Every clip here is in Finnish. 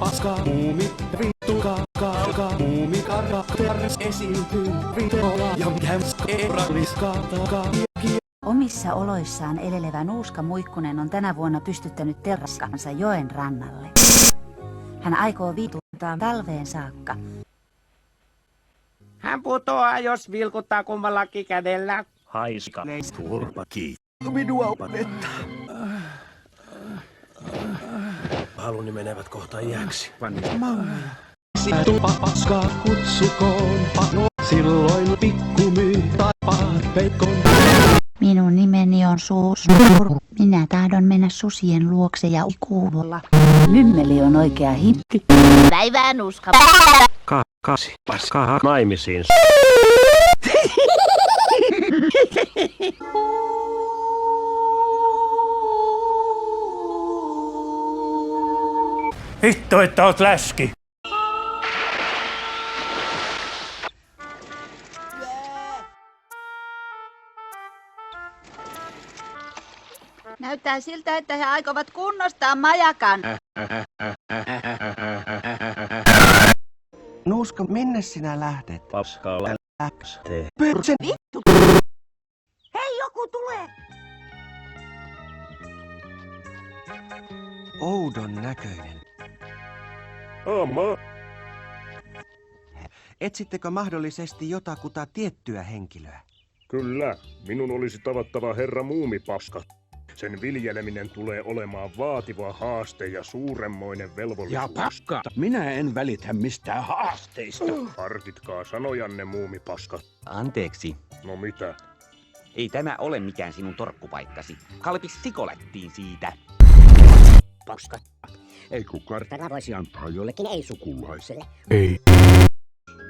paska, muumi, vittu, kaka, muumi, karakter, esiintyy, videolla, ja kämskeeralliska, Omissa oloissaan elelevä Nuuska Muikkunen on tänä vuonna pystyttänyt terraskansa joen rannalle. Hän aikoo viituttaa talveen saakka. Hän putoaa, jos vilkuttaa kummallakin kädellä. Haiska. turpaki. Minua opettaa. Haluni menevät kohta iäksi. Sittu paskaa kutsukoon pano, silloin pikku myy taipaan peikon. Minun nimeni on Suus. Minä tahdon mennä susien luokse ja kuulolla. Mymmeli on oikea hitti. Päivää Nuuska. Kasi. Paskaa naimisiin. Hitto, että oot läski. Näyttää siltä, että he aikovat kunnostaa majakan. Nuuska, minne sinä lähdet? Paskalla. Läpste. Perse! Vittu! Hei, joku tulee! Oudon näköinen. Oma. Etsittekö mahdollisesti jotakuta tiettyä henkilöä? Kyllä, minun olisi tavattava herra Muumipaska. Sen viljeleminen tulee olemaan vaativa haaste ja suuremmoinen velvollisuus. Ja paska, minä en välitä mistään haasteista. Harkitkaa sanojanne, Muumipaska. Anteeksi. No mitä? Ei tämä ole mikään sinun torkkupaikkasi. Kalpis sikolettiin siitä. Paska. Ei kukartana voisi antaa jollekin ei-sukulaiselle. Ei.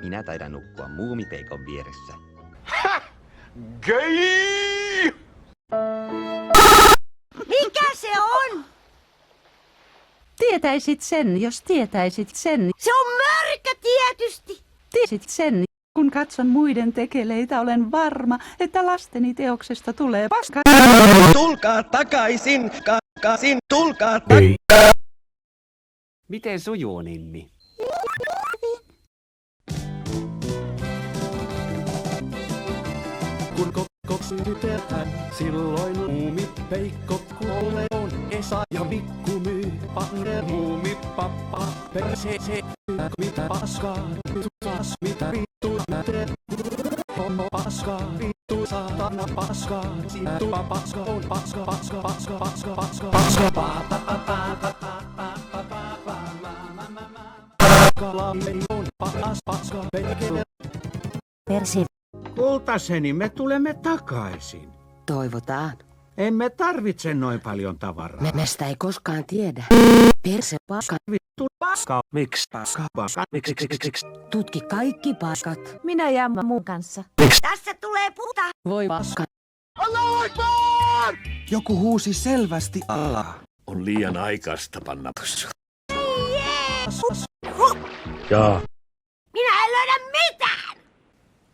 Minä taidan nukkua muumipeikon vieressä. Gay! Mikä se on? Tietäisit sen, jos tietäisit sen. Se on mörkö tietysti. Tiesit sen. Kun katson muiden tekeleitä, olen varma, että lasteni teoksesta tulee paska. Tulkaa takaisin, takaisin, tulkaa Ei. Miten sujuu, Ninni? Kun kokko sytytetään, silloin muumi, peikko, kuolee on Esa ja Mikku myy. Panne muumi, pappa, perse, se, mitä paskaa, vittu taas, mitä vittu mä teen. Homo paskaa, vittu saatana paskaa, sinä tupa paska on paska, paska, paska, paska, paska, paska, pa, pa, pa, pa, pa, pa, pa, pa, pa, pa, Kalami on paas paska, perkele. Persi. Kultaseni, me tulemme takaisin. Toivotaan. Emme tarvitse noin paljon tavaraa. Mestä ei koskaan tiedä. Perse paska. Vittu paska. Miksi? Paska. Miksi? Tutki kaikki paskat. Minä jään mun kanssa. Tässä tulee puta. Voi paska. Joku huusi selvästi Allah. On liian aikaista panna. Jeesus. Jaa. Minä en löydä mitään.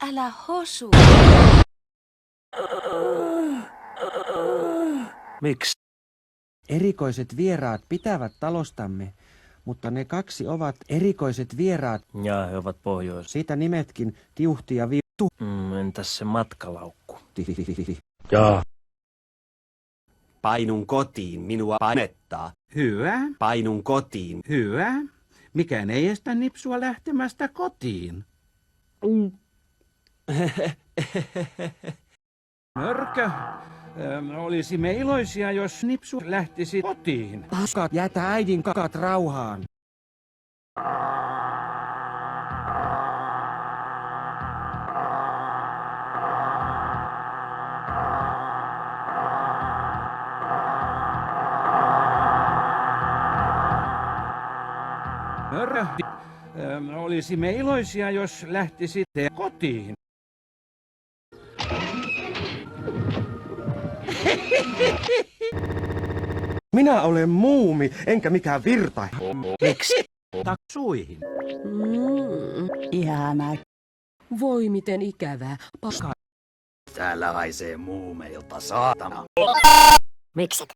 Älä hosu. Miksi? Erikoiset vieraat pitävät talostamme, mutta ne kaksi ovat erikoiset vieraat. Jaa, he ovat pohjois. Siitä nimetkin Tiuhti ja Vittu. Entäs se matkalaukku? Jaa. Painun kotiin, minua painettaa. Hyvä. Painun kotiin. Hyvä. Mikään ei estä Nipsua lähtemästä kotiin. Mörkö. Olisimme iloisia, jos Nipsu lähtisi kotiin. Paskat, jätä äidin kakat rauhaan. Mörkö. Olisimme iloisia, jos lähtisitte kotiin. Minä olen muumi, enkä mikään virta. Miksi? Taksuihin. Ihanaa. Voi miten ikävää. Paska. Täällä haisee muumeilta, saatana. Miksi?